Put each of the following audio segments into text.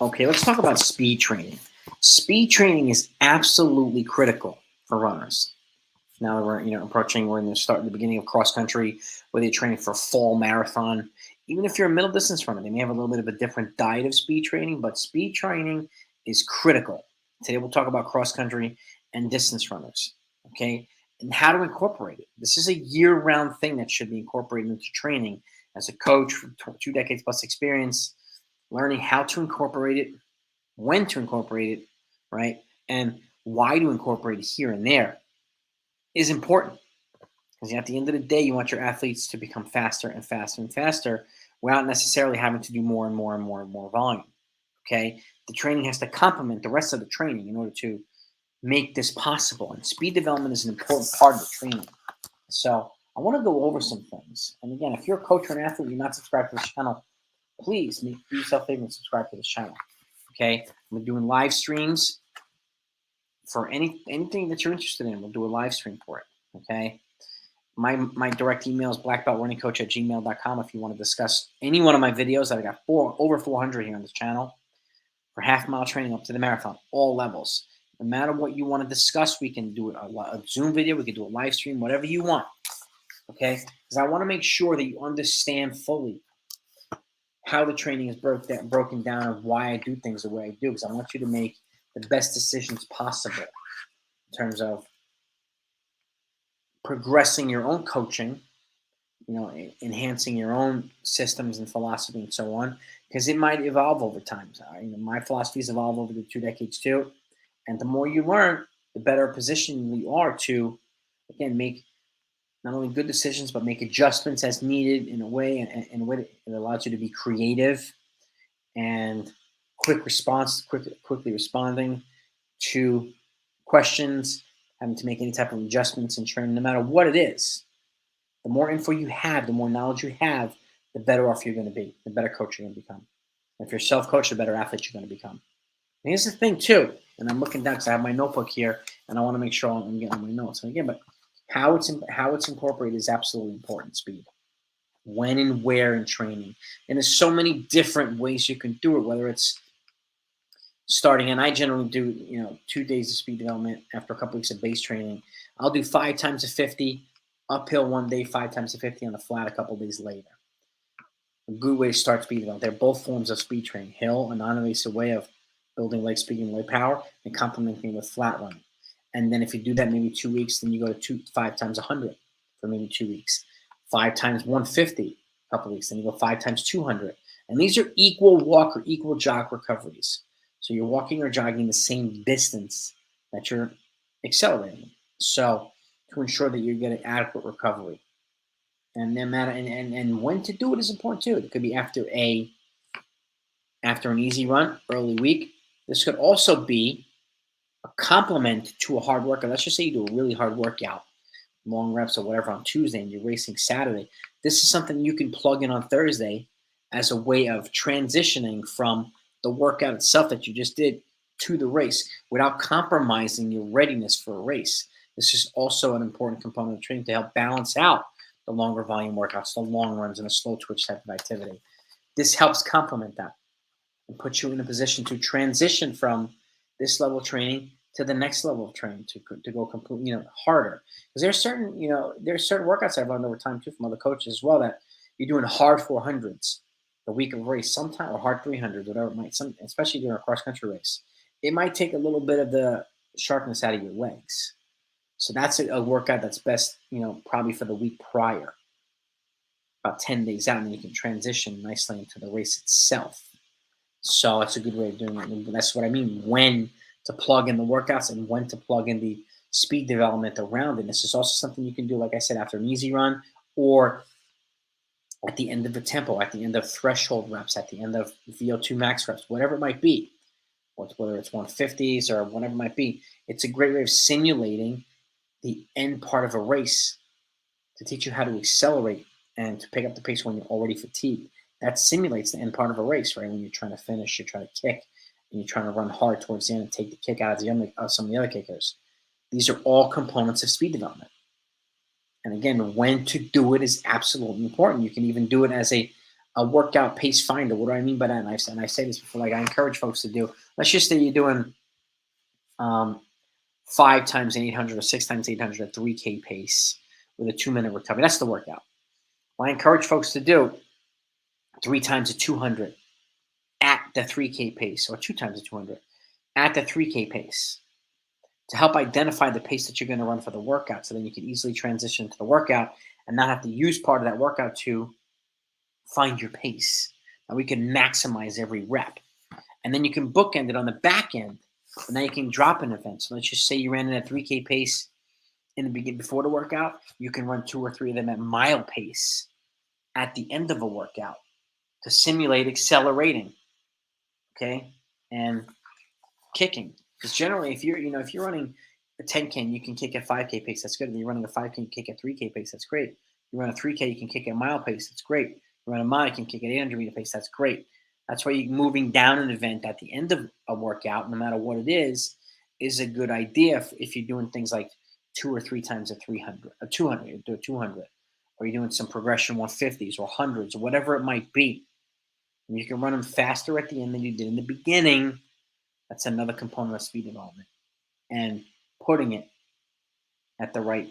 Okay, let's talk about speed training. Speed training is absolutely critical for runners. Now that we're approaching, we're in the beginning of cross country, whether you're training for a fall marathon. Even if you're a middle distance runner, they may have a little bit of a different diet of speed training, but speed training is critical. Today we'll talk about cross country and distance runners. Okay, and how to incorporate it. This is a year-round thing that should be incorporated into training. As a coach with 2 decades plus experience, learning how to incorporate it, when to incorporate it, right, and why to incorporate it here and there is important, because at the end of the day, you want your athletes to become faster and faster and faster without necessarily having to do more and more and more and more volume. Okay, the training has to complement the rest of the training in order to make this possible. And speed development is an important part of the training. So I want to go over some things. And again, if you're a coach or an athlete, you're not subscribed to this channel, please do yourself a favor and subscribe to this channel. Okay, we're doing live streams for anything that you're interested in. We'll do a live stream for it. Okay, my direct email is blackbeltrunningcoach@gmail.com if you want to discuss any one of my videos. I've got over 400 here on this channel for half-mile training up to the marathon, all levels. No matter what you want to discuss, we can do a Zoom video, we can do a live stream, whatever you want. Okay, because I want to make sure that you understand fully how the training is broken down and why I do things the way I do, because I want you to make the best decisions possible in terms of progressing your own coaching, enhancing your own systems and philosophy and so on, because it might evolve over time. My philosophies evolve over the 2 decades too, and the more you learn, the better position you are to, again, make not only good decisions, but make adjustments as needed in a way that allows you to be creative and quickly responding to questions, having to make any type of adjustments in training, no matter what it is. The more info you have, the more knowledge you have, the better off you're going to be, the better coach you're going to become. And if you're self-coached, the better athlete you're going to become. And here's the thing too, and I'm looking down because I have my notebook here, and I want to make sure I'm getting my notes. So again, but how it's incorporated is absolutely important. Speed, when and where in training, and there's so many different ways you can do it. Whether it's starting, and I generally do 2 days of speed development after a couple weeks of base training. I'll do 5 times a 50 uphill one day, 5 times a 50 on the flat a couple days later. A good way to start speed development. They're both forms of speed training. Hill, a non-invasive way of building leg speed and leg power, and complementing with flat running. And then if you do that maybe 2 weeks, then you go to 5 times 100 for maybe 2 weeks. 5 times 150 a couple weeks. Then you go 5 times 200. And these are equal walk or equal jog recoveries. So you're walking or jogging the same distance that you're accelerating. So to ensure that you're getting adequate recovery. And then and when to do it is important too. It could be after an easy run, early week. This could also be a complement to a hard workout. Let's just say you do a really hard workout, long reps or whatever on Tuesday, and you're racing Saturday. This is something you can plug in on Thursday as a way of transitioning from the workout itself that you just did to the race without compromising your readiness for a race. This is also an important component of training to help balance out the longer volume workouts, the long runs, and a slow twitch type of activity. This helps complement that and put you in a position to transition from this level of training to the next level of training to go completely harder. Because there's certain workouts I've learned over time too from other coaches as well, that you're doing hard 400s the week of a race sometime, or hard 300s, whatever it might, especially during a cross country race. It might take a little bit of the sharpness out of your legs. So that's a workout that's best, probably for the week prior, about 10 days out, and then you can transition nicely into the race itself. So it's a good way of doing it. And that's what I mean, when to plug in the workouts and when to plug in the speed development around it. This is also something you can do, like I said, after an easy run, or at the end of the tempo, at the end of threshold reps, at the end of VO2 max reps, whatever it might be, whether it's 150s or whatever it might be. It's a great way of simulating the end part of a race to teach you how to accelerate and to pick up the pace when you're already fatigued. That simulates the end part of a race, right? When you're trying to finish, you're trying to kick, and you're trying to run hard towards the end and take the kick out of some of the other kickers. These are all components of speed development. And again, when to do it is absolutely important. You can even do it as a a workout pace finder. What do I mean by that? And I say this before, like I encourage folks to do. Let's just say you're doing um, 5 times 800 or 6 times 800 at 3K pace with a 2 minute recovery. That's the workout. Well, I encourage folks to do 3 times 200 at the 3K pace or 2 times 200 at the 3K pace to help identify the pace that you're going to run for the workout. So then you can easily transition to the workout and not have to use part of that workout to find your pace. Now we can maximize every rep. And then you can bookend it on the back end. And now you can drop an event. So let's just say you ran in a 3K pace in the beginning before the workout. You can run 2 or 3 of them at mile pace at the end of a workout to simulate accelerating. Okay. And kicking. Because generally, if you're running a 10K, you can kick at 5K pace. That's good. If you're running a 5K, kick at 3K pace. That's great. You run a 3K, you can kick at mile pace. That's great. You run a mile, you can kick at 800-meter pace. That's great. That's why you're moving down an event at the end of a workout, no matter what it is a good idea if you're doing things like 2 or 3 times a 300, a 200, you do a 200, or you're doing some progression 150s or hundreds or whatever it might be. And you can run them faster at the end than you did in the beginning. That's another component of speed development, and putting it at the right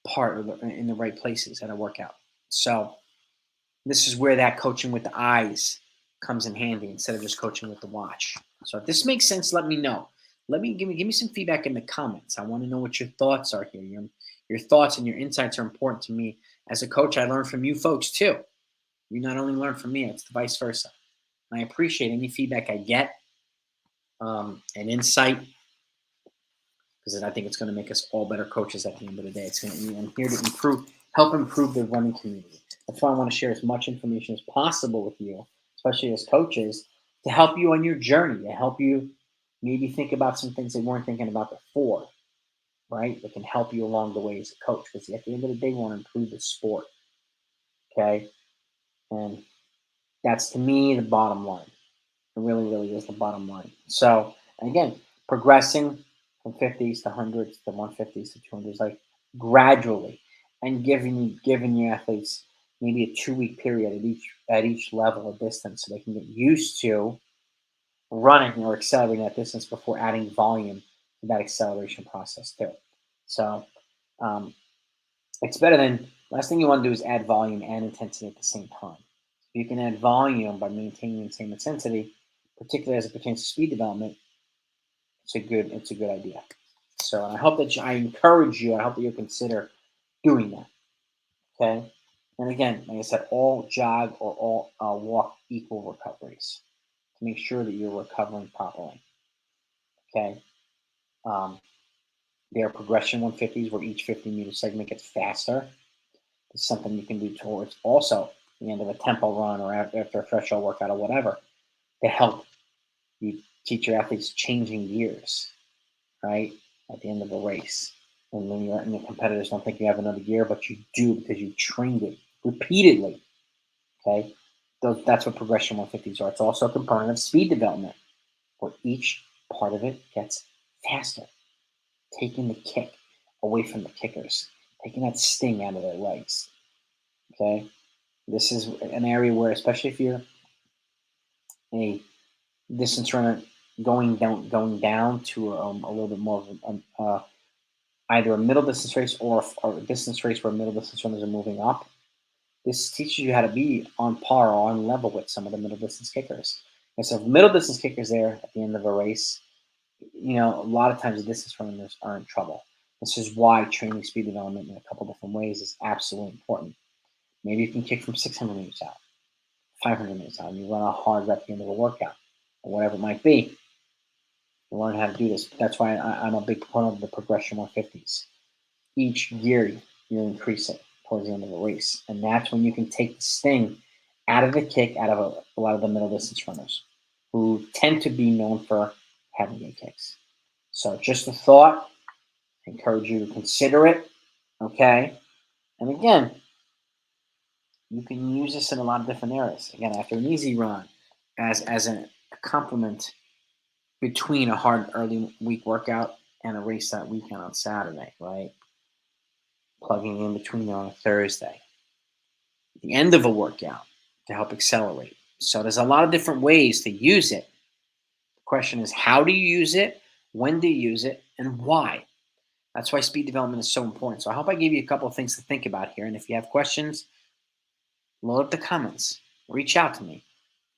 part or in the right places at a workout. So this is where that coaching with the eyes comes in handy instead of just coaching with the watch. So if this makes sense, let me know. Give me some feedback in the comments. I want to know what your thoughts are here. Your thoughts and your insights are important to me. As a coach, I learn from you folks too. You not only learn from me, it's the vice versa. And I appreciate any feedback I get and insight, because I think it's going to make us all better coaches at the end of the day. I'm here to help improve the running community. That's why I want to share as much information as possible with you, especially as coaches, to help you on your journey, to help you maybe think about some things they weren't thinking about before, right? That can help you along the way as a coach. Because at the end of the day, we want to improve the sport, okay? And that's, to me, the bottom line. It really, really is the bottom line. So, again, progressing from 50s to hundreds to 150s to 200s, like gradually, and giving your athletes maybe a 2 week period at each level of distance, so they can get used to running or accelerating that distance before adding volume to that acceleration process too. So, um, it's better than, last thing you want to do is add volume and intensity at the same time. You can add volume by maintaining the same intensity, particularly as it pertains to speed development. It's a good idea. So I hope that I encourage you. I hope that you consider doing that. Okay. And again, like I said, all jog or all walk equal recoveries to make sure that you're recovering properly. Okay. Um, there are progression 150s where each 50-meter segment gets faster. It's something you can do towards also the end of a tempo run or after a threshold workout or whatever to help you teach your athletes changing gears, right, at the end of a race. And when the competitors don't think you have another gear, but you do because you trained it repeatedly. Okay, that's what progression 150s are. It's also a component of speed development, where each part of it gets faster, taking the kick away from the kickers, taking that sting out of their legs. Okay, this is an area where, especially if you're a distance runner going down to a little bit more of either a middle distance race or a distance race where middle distance runners are moving up. This teaches you how to be on par or on level with some of the middle distance kickers. And so if middle distance kickers there at the end of a race, a lot of times the distance runners are in trouble. This is why training speed development in a couple different ways is absolutely important. Maybe you can kick from 600 meters out, 500 meters out, and you run a hard rep at the end of a workout, or whatever it might be. You learn how to do this. That's why I'm a big proponent of the progression 150s. Each year, you increase it towards the end of a race. And that's when you can take the sting out of the kick, out of a lot of the middle distance runners who tend to be known for having good kicks. So just a thought. I encourage you to consider it. Okay. And again, you can use this in a lot of different areas. Again, after an easy run, as a complement between a hard early week workout and a race that weekend on Saturday, right? Plugging in between there on a Thursday. At the end of a workout, to help accelerate. So there's a lot of different ways to use it. The question is, how do you use it? When do you use it? And why? That's why speed development is so important. So I hope I gave you a couple of things to think about here. And if you have questions, load up the comments. Reach out to me,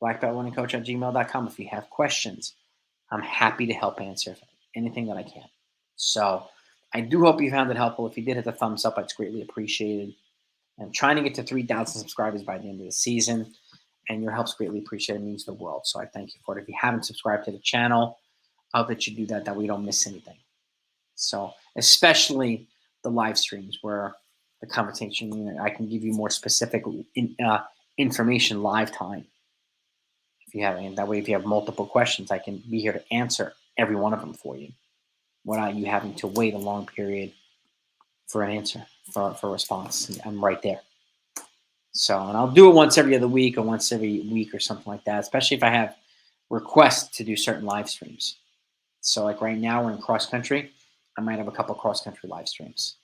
blackbeltrunningcoach@gmail.com. If you have questions, I'm happy to help answer anything that I can. So I do hope you found it helpful. If you did, hit the thumbs up. It's greatly appreciated. I'm trying to get to 3,000 subscribers by the end of the season, and your help's greatly appreciated. It means the world. So I thank you for it. If you haven't subscribed to the channel, I hope that you do that, that way you don't miss anything. So especially the live streams where the conversation, I can give you more specific information live time. If you have, and that way, if you have multiple questions, I can be here to answer every one of them for you, without you having to wait a long period for an answer, for a response. I'm right there. So, and I'll do it once every other week or once every week or something like that, especially if I have requests to do certain live streams. So like right now we're in cross country. I might have a couple cross country live streams.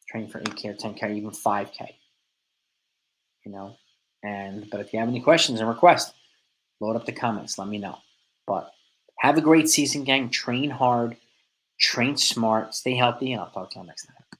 Training for 8K or 10K, even 5K. But if you have any questions and requests, load up the comments. Let me know. But have a great season, gang. Train hard, train smart, stay healthy, and I'll talk to you next time.